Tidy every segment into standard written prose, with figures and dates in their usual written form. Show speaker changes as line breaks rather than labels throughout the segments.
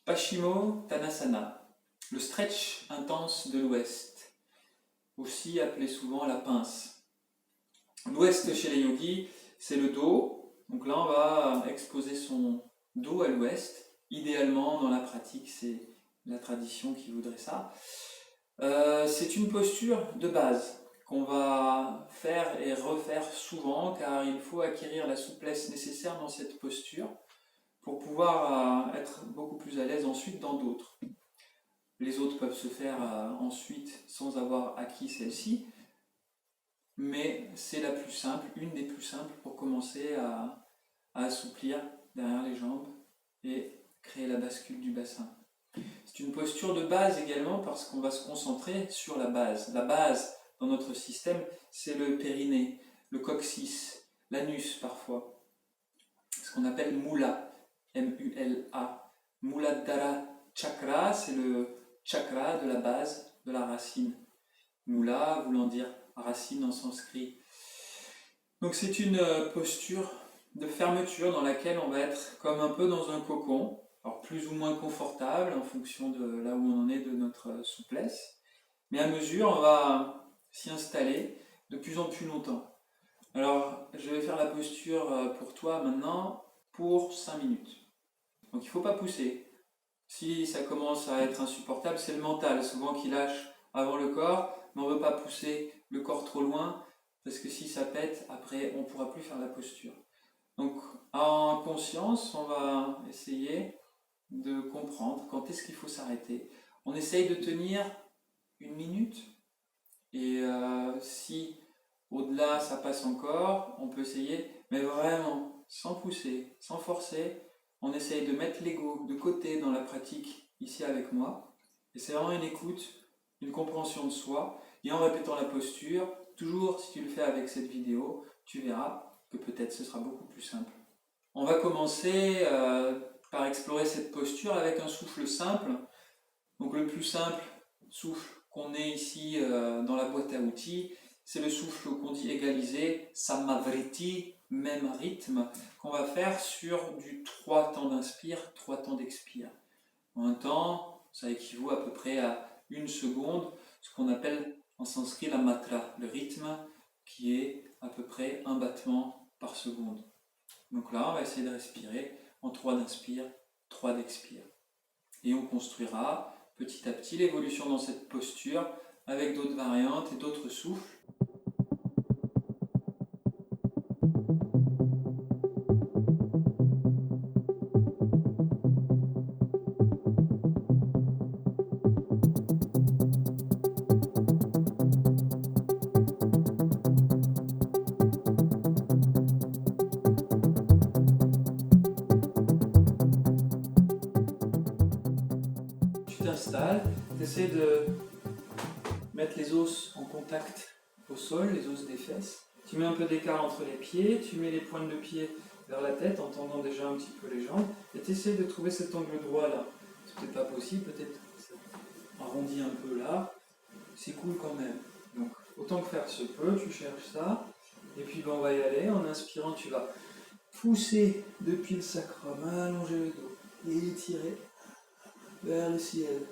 Paschimottanasana, le stretch intense de l'Ouest, aussi appelé souvent la pince. L'Ouest chez les yogis, c'est le dos. Donc là, on va exposer son dos à l'Ouest. Idéalement, dans la pratique, c'est la tradition qui voudrait ça. C'est une posture de base qu'on va faire et refaire souvent, car il faut acquérir la souplesse nécessaire dans cette posture pour pouvoir être beaucoup plus à l'aise ensuite dans d'autres. Les autres peuvent se faire ensuite sans avoir acquis celle-ci, mais c'est la plus simple, une des plus simples pour commencer à assouplir derrière les jambes et créer la bascule du bassin. C'est une posture de base également parce qu'on va se concentrer sur la base. La base dans notre système, c'est le périnée, le coccyx, l'anus parfois, ce qu'on appelle Mula, M-U-L-A. Muladhara chakra, c'est le chakra de la base, de la racine. Mula voulant dire racine en sanskrit. Donc c'est une posture de fermeture dans laquelle on va être comme un peu dans un cocon, alors plus ou moins confortable en fonction de là où on en est de notre souplesse, mais à mesure on va s'y installer de plus en plus longtemps. Alors je vais faire la posture pour toi maintenant pour 5 minutes. Donc il ne faut pas pousser. Si ça commence à être insupportable, c'est le mental souvent qui lâche avant le corps, mais on ne veut pas pousser le corps trop loin, parce que si ça pète, après on ne pourra plus faire la posture. Donc en conscience, on va essayer de comprendre quand est-ce qu'il faut s'arrêter. On essaye de tenir 1 minute, et si au-delà ça passe encore, on peut essayer, mais vraiment sans pousser, sans forcer. On essaye de mettre l'ego de côté dans la pratique ici avec moi. Et c'est vraiment une écoute, une compréhension de soi. Et en répétant la posture, toujours si tu le fais avec cette vidéo, tu verras que peut-être ce sera beaucoup plus simple. On va commencer par explorer cette posture avec un souffle simple. Donc le plus simple souffle qu'on ait ici dans la boîte à outils, c'est le souffle qu'on dit égalisé, Samavriti, même rythme, qu'on va faire sur du 3 temps d'inspire, 3 temps d'expire. En un temps, ça équivaut à peu près à 1 seconde, ce qu'on appelle en sanskrit la matra, le rythme qui est à peu près 1 battement par seconde. Donc là, on va essayer de respirer en 3 d'inspire, 3 d'expire. Et on construira petit à petit l'évolution dans cette posture avec d'autres variantes et d'autres souffles. Tu t'installes, tu essaies de mettre les os en contact au sol, les os des fesses. Tu mets un peu d'écart entre les pieds, tu mets les pointes de pied vers la tête en tendant déjà un petit peu les jambes et tu essaies de trouver cet angle droit là. C'est peut-être pas possible, peut-être arrondi un peu là, c'est cool quand même. Donc autant que faire se peut, tu cherches ça et puis on va y aller. En inspirant, tu vas pousser depuis le sacrum, allonger le dos et étirer vers le ciel.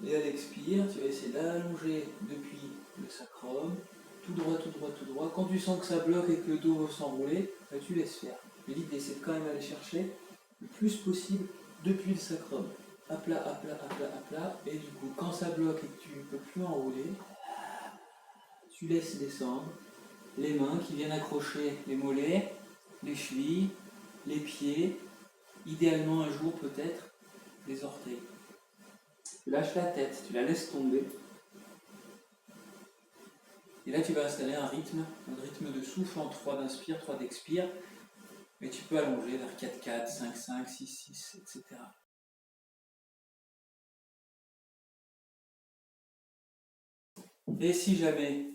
Et à l'expire, tu vas essayer d'allonger depuis le sacrum, tout droit, tout droit, tout droit. Quand tu sens que ça bloque et que le dos veut s'enrouler, tu laisses faire. Mais l'idée, c'est de quand même aller chercher le plus possible depuis le sacrum. À plat, à plat, à plat, à plat. Et du coup, quand ça bloque et que tu ne peux plus enrouler, tu laisses descendre les mains qui viennent accrocher les mollets, les chevilles, les pieds, idéalement un jour peut-être les orteils. Tu lâches la tête, tu la laisses tomber. Et là, tu vas installer un rythme de souffle en 3 d'inspire, 3 d'expire. Mais tu peux allonger vers 4-4, 5-5, 6-6, etc. Et si jamais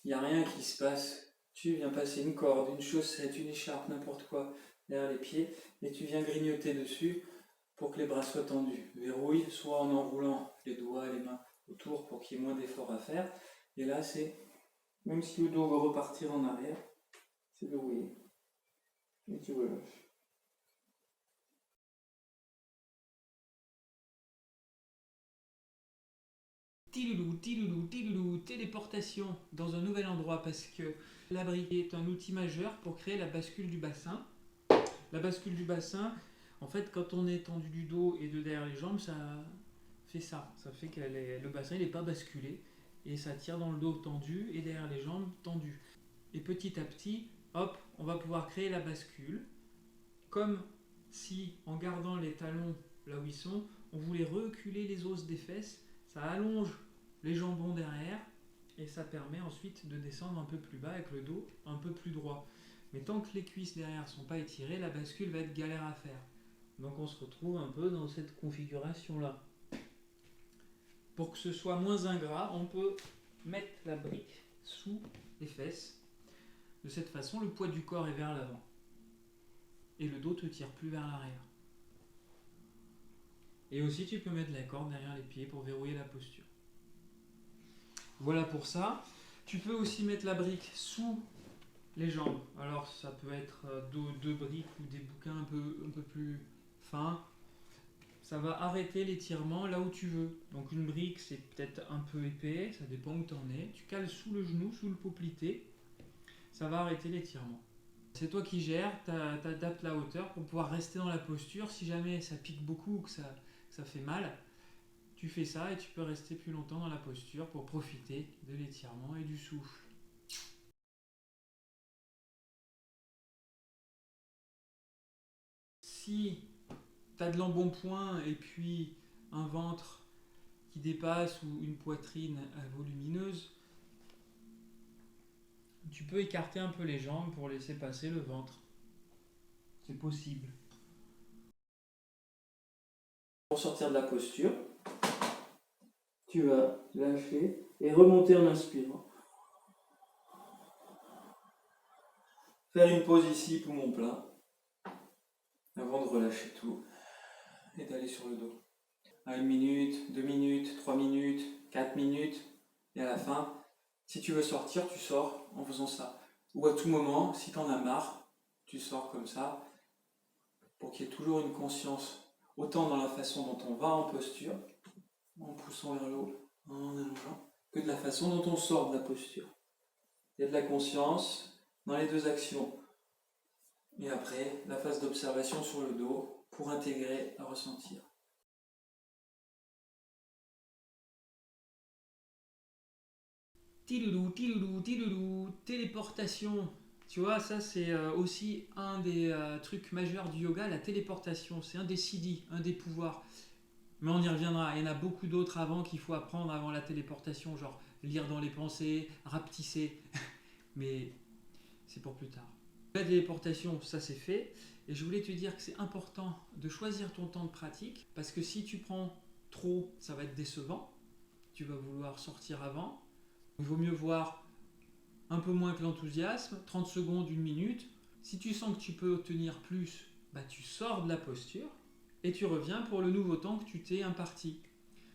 il n'y a rien qui se passe, tu viens passer une corde, une chaussette, une écharpe, n'importe quoi derrière les pieds, et tu viens grignoter dessus pour que les bras soient tendus. Verrouille, soit en enroulant les doigts et les mains autour pour qu'il y ait moins d'efforts à faire. Et là, c'est, même si le dos va repartir en arrière, c'est verrouillé. Et tu relâches. Tiloulou, tiloulou, tiloulou, téléportation dans un nouvel endroit parce que la brique est un outil majeur pour créer la bascule du bassin. La bascule du bassin, en fait, quand on est tendu du dos et de derrière les jambes, ça fait ça. Ça fait que le bassin n'est pas basculé et ça tire dans le dos tendu et derrière les jambes tendues. Et petit à petit, hop, on va pouvoir créer la bascule comme si en gardant les talons là où ils sont, on voulait reculer les os des fesses, ça allonge les jambons derrière et ça permet ensuite de descendre un peu plus bas avec le dos un peu plus droit. Mais tant que les cuisses derrière ne sont pas étirées, la bascule va être galère à faire. Donc on se retrouve un peu dans cette configuration là. Pour que ce soit moins ingrat, on peut mettre la brique sous les fesses. De cette façon, le poids du corps est vers l'avant. Et le dos te tire plus vers l'arrière. Et aussi, tu peux mettre la corde derrière les pieds pour verrouiller la posture. Voilà pour ça. Tu peux aussi mettre la brique sous les jambes. Alors, ça peut être deux briques ou des bouquins un peu plus fins. Ça va arrêter l'étirement là où tu veux. Donc, une brique, c'est peut-être un peu épais, ça dépend où tu en es. Tu cales sous le genou, sous le poplité. Ça va arrêter l'étirement. C'est toi qui gères, tu adaptes la hauteur pour pouvoir rester dans la posture. Si jamais ça pique beaucoup ou que ça fait mal, tu fais ça et tu peux rester plus longtemps dans la posture pour profiter de l'étirement et du souffle. Si tu as de l'embonpoint et puis un ventre qui dépasse ou une poitrine volumineuse, tu peux écarter un peu les jambes pour laisser passer le ventre. C'est possible. Pour sortir de la posture, tu vas lâcher et remonter en inspirant. Faire une pause ici, poumon plein, avant de relâcher tout et d'aller sur le dos. À 1 minute, 2 minutes, 3 minutes, 4 minutes, et à la fin, si tu veux sortir, tu sors en faisant ça. Ou à tout moment, si tu en as marre, tu sors comme ça, pour qu'il y ait toujours une conscience, autant dans la façon dont on va en posture, en poussant vers le haut, en allongeant, que de la façon dont on sort de la posture. Il y a de la conscience dans les deux actions. Et après, la phase d'observation sur le dos pour intégrer à ressentir. Tiloulou, tiloulou, tiloulou, téléportation. Tu vois, ça c'est aussi un des trucs majeurs du yoga, la téléportation. C'est un des siddhis, un des pouvoirs. Mais on y reviendra. Il y en a beaucoup d'autres avant qu'il faut apprendre avant la téléportation, genre lire dans les pensées, rapetisser. Mais c'est pour plus tard. La téléportation, ça c'est fait. Et je voulais te dire que c'est important de choisir ton temps de pratique parce que si tu prends trop, ça va être décevant. Tu vas vouloir sortir avant. Il vaut mieux voir un peu moins que l'enthousiasme, 30 secondes, 1 minute. Si tu sens que tu peux tenir plus, bah tu sors de la posture et tu reviens pour le nouveau temps que tu t'es imparti.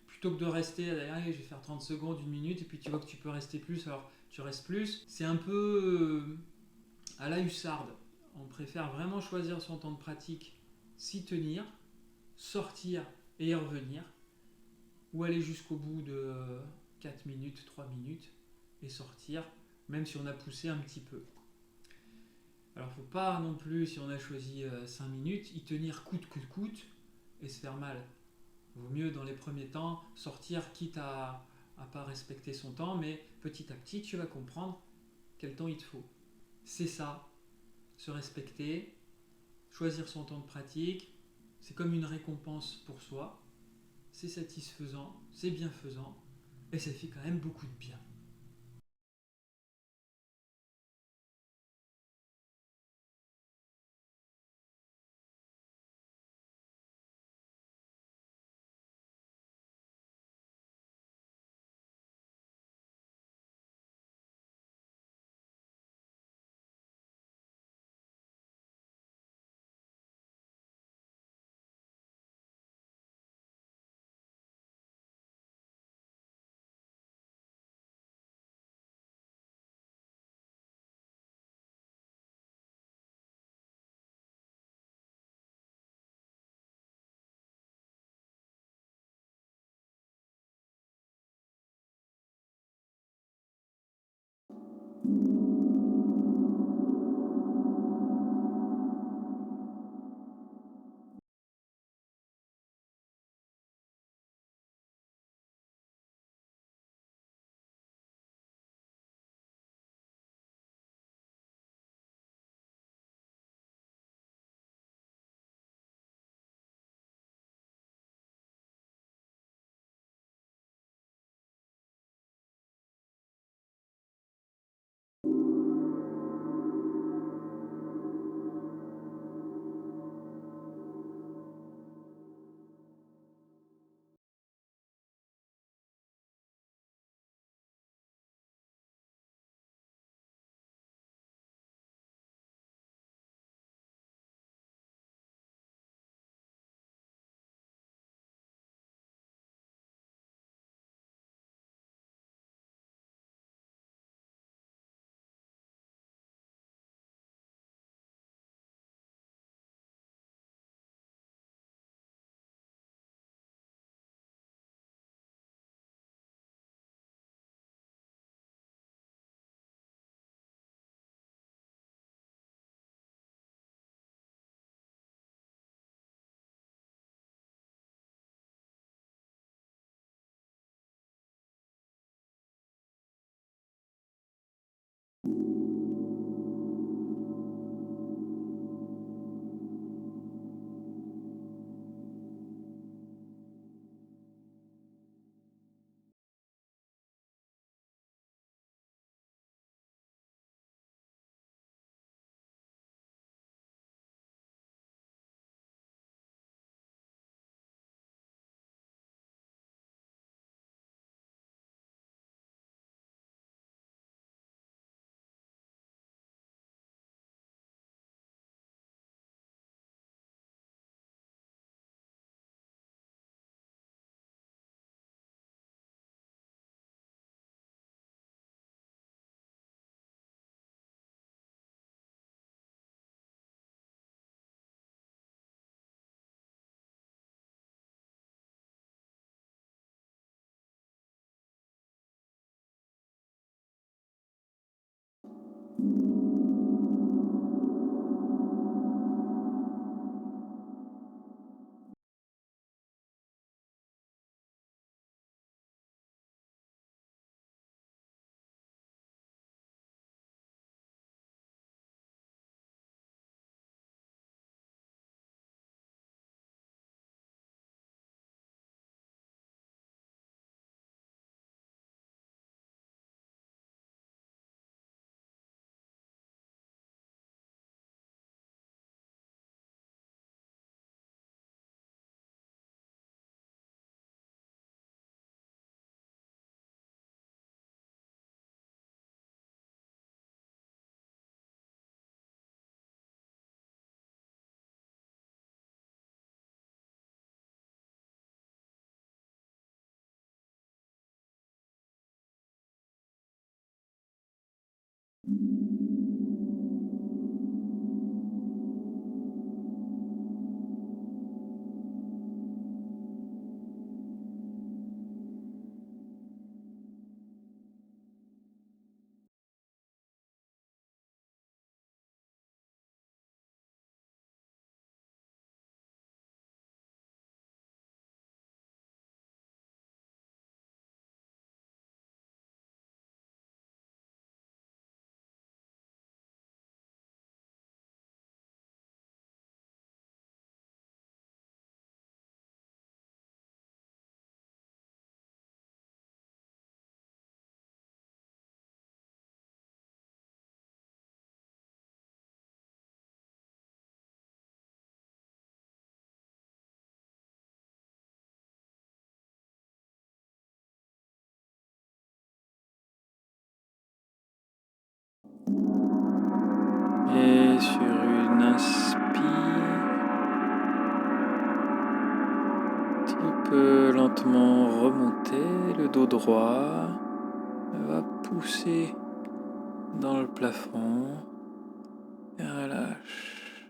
Plutôt que de rester, allez, je vais faire 30 secondes, 1 minute, et puis tu vois que tu peux rester plus, alors tu restes plus. C'est un peu à la hussarde. On préfère vraiment choisir son temps de pratique, s'y tenir, sortir et y revenir, ou aller jusqu'au bout de 4 minutes, 3 minutes, et sortir, même si on a poussé un petit peu. Alors faut pas non plus, si on a choisi 5 minutes, y tenir coûte que coûte, et se faire mal. Il vaut mieux dans les premiers temps sortir, quitte à pas respecter son temps, mais petit à petit tu vas comprendre quel temps il te faut. C'est ça, se respecter, choisir son temps de pratique, c'est comme une récompense pour soi, c'est satisfaisant, c'est bienfaisant, et ça fait quand même beaucoup de bien. Et sur une inspire, tu peux lentement remonter le dos droit, va pousser dans le plafond et relâche.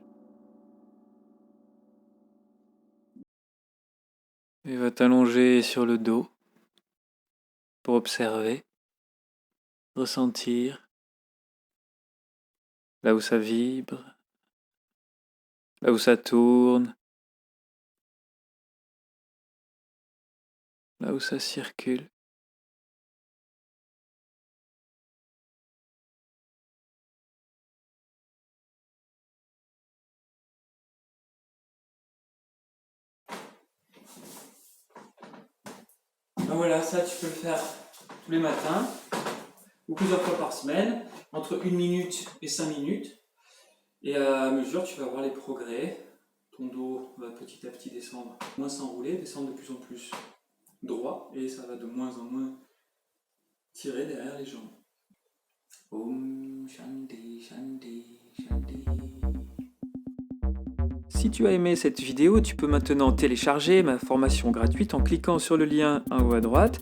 Et va t'allonger sur le dos pour observer, ressentir là où ça vibre, là où ça tourne, là où ça circule. Donc voilà, ça tu peux le faire tous les matins ou plusieurs fois par semaine, entre 1 minute et 5 minutes. Et à mesure, tu vas voir les progrès. Ton dos va petit à petit descendre, moins s'enrouler, descendre de plus en plus droit, et ça va de moins en moins tirer derrière les jambes. Om Shanti Shanti Shanti. Si tu as aimé cette vidéo, tu peux maintenant télécharger ma formation gratuite en cliquant sur le lien en haut à droite.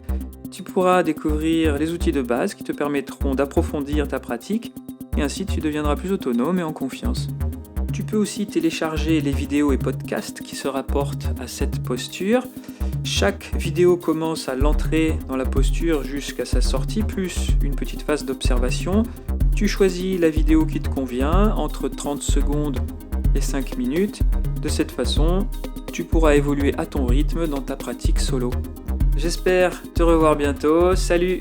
Tu pourras découvrir les outils de base qui te permettront d'approfondir ta pratique et ainsi tu deviendras plus autonome et en confiance. Tu peux aussi télécharger les vidéos et podcasts qui se rapportent à cette posture. Chaque vidéo commence à l'entrée dans la posture jusqu'à sa sortie, plus une petite phase d'observation. Tu choisis la vidéo qui te convient, entre 30 secondes et 5 minutes. De cette façon, tu pourras évoluer à ton rythme dans ta pratique solo. J'espère te revoir bientôt. Salut!